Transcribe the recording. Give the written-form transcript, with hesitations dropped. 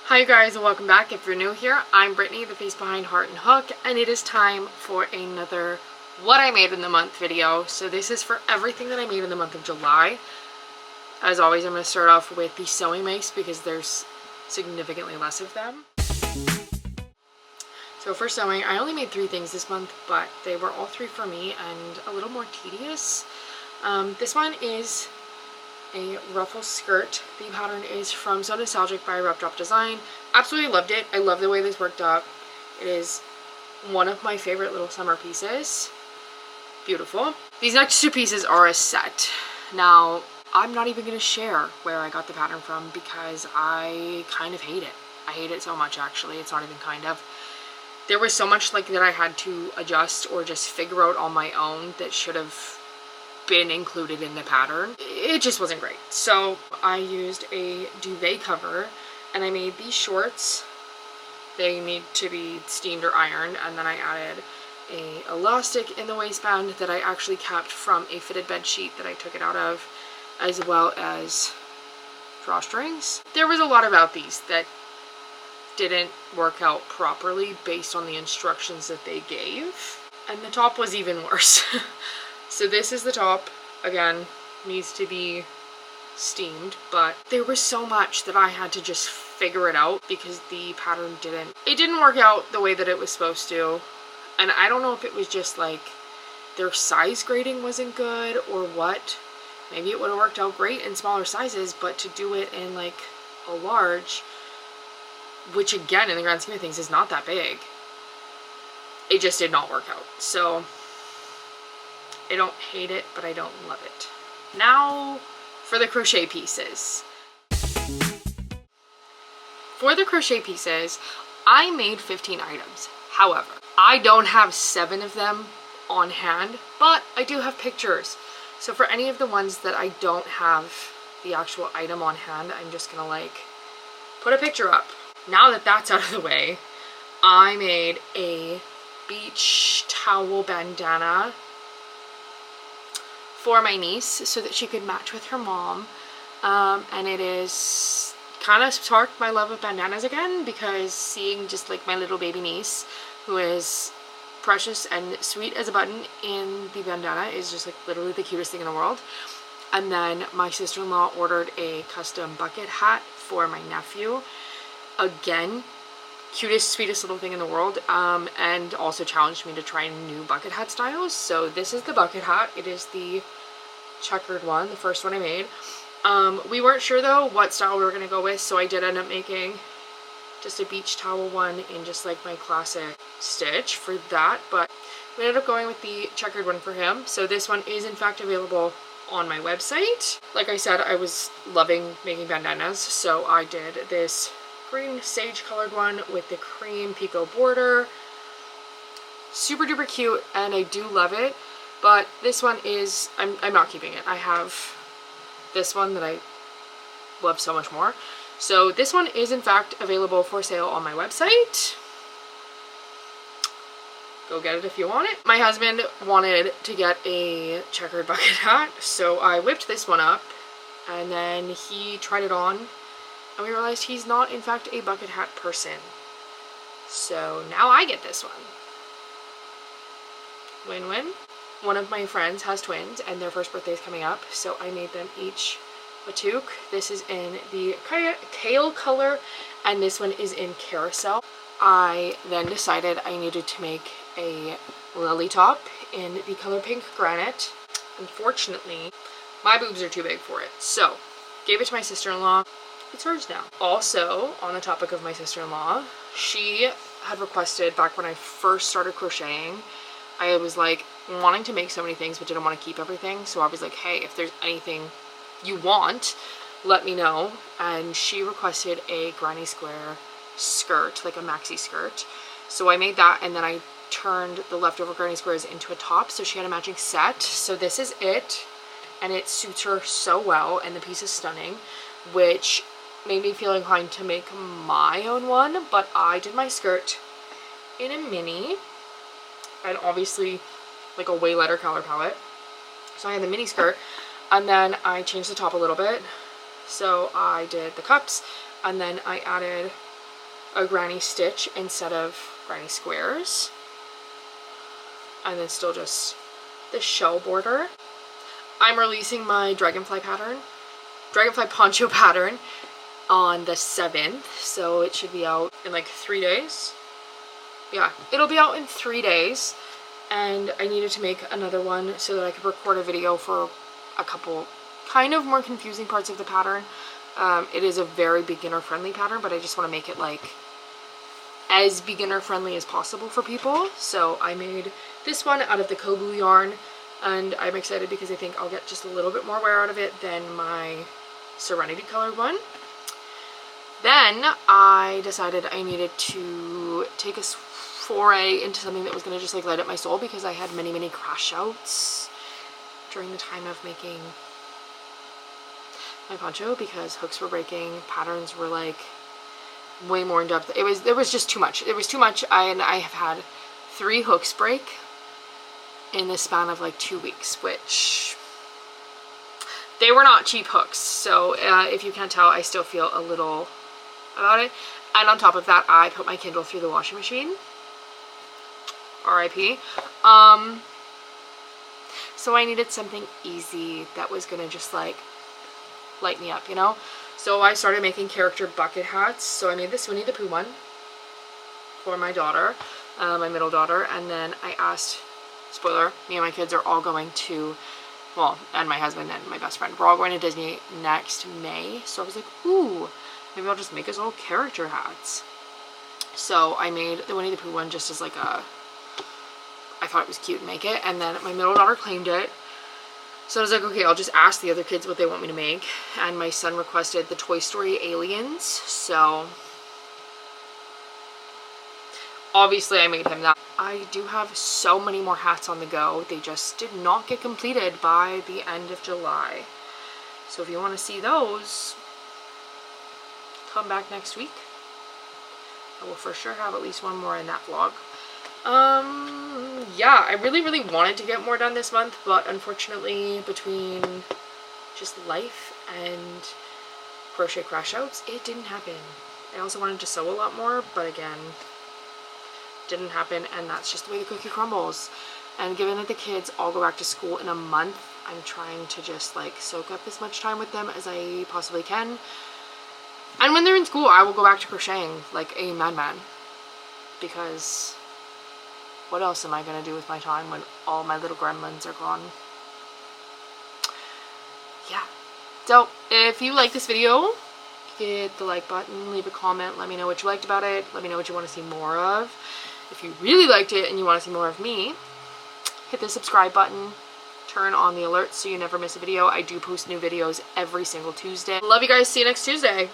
Hi guys and welcome back. If you're new here, I'm Brittany, the face behind Heart and Hook, and it is time for another what I made in the month video. So this is for everything that I made in the month of July. As always, I'm going to start off with the sewing mice because there's significantly less of them. So for sewing, I only made 3 things this month, but they were all 3 for me and a little more tedious. This one is a ruffle skirt. The pattern is from So Nostalgic by Rough Drop Design. Absolutely loved it. I love the way this worked up. It is one of my favorite little summer pieces. Beautiful. These next 2 pieces are a set. Now, I'm not even going to share where I got the pattern from because I kind of hate it. I hate it so much, actually. It's not even kind of. There was so much like that I had to adjust or just figure out on my own that should have been included in the pattern. It just wasn't great. So I used a duvet cover and I made these shorts. They need to be steamed or ironed, and then I added a elastic in the waistband that I actually kept from a fitted bed sheet that I took it out of, as well as drawstrings. There was a lot about these that didn't work out properly based on the instructions that they gave, and the top was even worse. So this is the top. Again, needs to be steamed, but there was so much that I had to just figure it out because the pattern didn't work out the way that it was supposed to. And I don't know if it was just like their size grading wasn't good or what. Maybe it would have worked out great in smaller sizes, but to do it in like a large, which again in the grand scheme of things is not that big, it just did not work out. So I don't hate it, but I don't love it. Now for the crochet pieces. For the crochet pieces, I made 15 items. However, I don't have 7 of them on hand, but I do have pictures. So for any of the ones that I don't have the actual item on hand, I'm just gonna like put a picture up. Now that that's out of the way, I made a beach towel bandana for my niece so that she could match with her mom, and it is kind of sparked my love of bandanas again, because seeing just like my little baby niece who is precious and sweet as a button in the bandana is just like literally the cutest thing in the world. And then my sister-in-law ordered a custom bucket hat for my nephew. Again, cutest, sweetest little thing in the world, and also challenged me to try new bucket hat styles. So this is the bucket hat. It is the checkered one, the first one I made. We weren't sure though what style we were gonna go with, so I did end up making just a beach towel one in just like my classic stitch for that, but we ended up going with the checkered one for him. So this one is in fact available on my website. Like I said, I was loving making bandanas, so I did this green sage colored one with the cream picot border. Super duper cute, and I do love it. But this one is, I'm not keeping it. I have this one that I love so much more. So this one is in fact available for sale on my website. Go get it if you want it. My husband wanted to get a checkered bucket hat, so I whipped this one up, and then he tried it on, and we realized he's not in fact a bucket hat person. So now I get this one. Win-win. One of my friends has twins and their first birthday is coming up, so I made them each a toque. This is in the kale color and this one is in carousel. I then decided I needed to make a lily top in the color pink granite. Unfortunately, my boobs are too big for it, so gave it to my sister-in-law. It's hers now. Also, on the topic of my sister-in-law, she had requested, back when I first started crocheting, I was like wanting to make so many things but didn't want to keep everything, so I was like, hey, if there's anything you want, let me know. And she requested a granny square skirt, like a maxi skirt, so I made that, and then I turned the leftover granny squares into a top, so she had a matching set. So this is it, and it suits her so well, and the piece is stunning, which made me feel inclined to make my own one. But I did my skirt in a mini, and obviously like a way lighter color palette, so I had the mini skirt, and then I changed the top a little bit. So I did the cups, and then I added a granny stitch instead of granny squares. And then still just the shell border. I'm releasing my dragonfly poncho pattern on the 7th, so it should be out in like 3 days. Yeah, it'll be out in 3 days, and I needed to make another one so that I could record a video for a couple kind of more confusing parts of the pattern. It is a very beginner friendly pattern, but I just want to make it like as beginner friendly as possible for people. So I made this one out of the Kobu yarn, and I'm excited because I think I'll get just a little bit more wear out of it than my Serenity colored one. Then I decided I needed to take a foray into something that was going to just like light up my soul, because I had many crash outs during the time of making my poncho, because hooks were breaking, patterns were like way more in depth. It was just too much. It was too much. I have had 3 hooks break in the span of like 2 weeks, which they were not cheap hooks. So if you can't tell, I still feel a little about it. And on top of that, I put my Kindle through the washing machine. RIP. So I needed something easy that was gonna just like light me up, you know? So I started making character bucket hats. So I made this Winnie the Pooh one for my daughter, my middle daughter, and then I asked, spoiler, me and my kids are all going to, well, and my husband and my best friend, we're all going to Disney next May. So I was like, ooh, maybe I'll just make us all character hats. So I made the Winnie the Pooh one just as like a, I thought it was cute to make it, and then my middle daughter claimed it. So I was like, okay, I'll just ask the other kids what they want me to make. And my son requested the Toy Story aliens, so obviously I made him that. I do have so many more hats on the go. They just did not get completed by the end of July. So if you want to see those, come back next week. I will for sure have at least one more in that vlog. Yeah, I really wanted to get more done this month, but unfortunately between just life and crochet crash outs, it didn't happen. I also wanted to sew a lot more, but again, didn't happen, and that's just the way the cookie crumbles. And given that the kids all go back to school in a month, I'm trying to just like soak up as much time with them as I possibly can. And when they're in school, I will go back to crocheting like a madman, because what else am I going to do with my time when all my little gremlins are gone? Yeah. So, if you like this video, hit the like button, leave a comment, let me know what you liked about it, let me know what you want to see more of. If you really liked it and you want to see more of me, hit the subscribe button, turn on the alerts so you never miss a video. I do post new videos every single Tuesday. Love you guys. See you next Tuesday.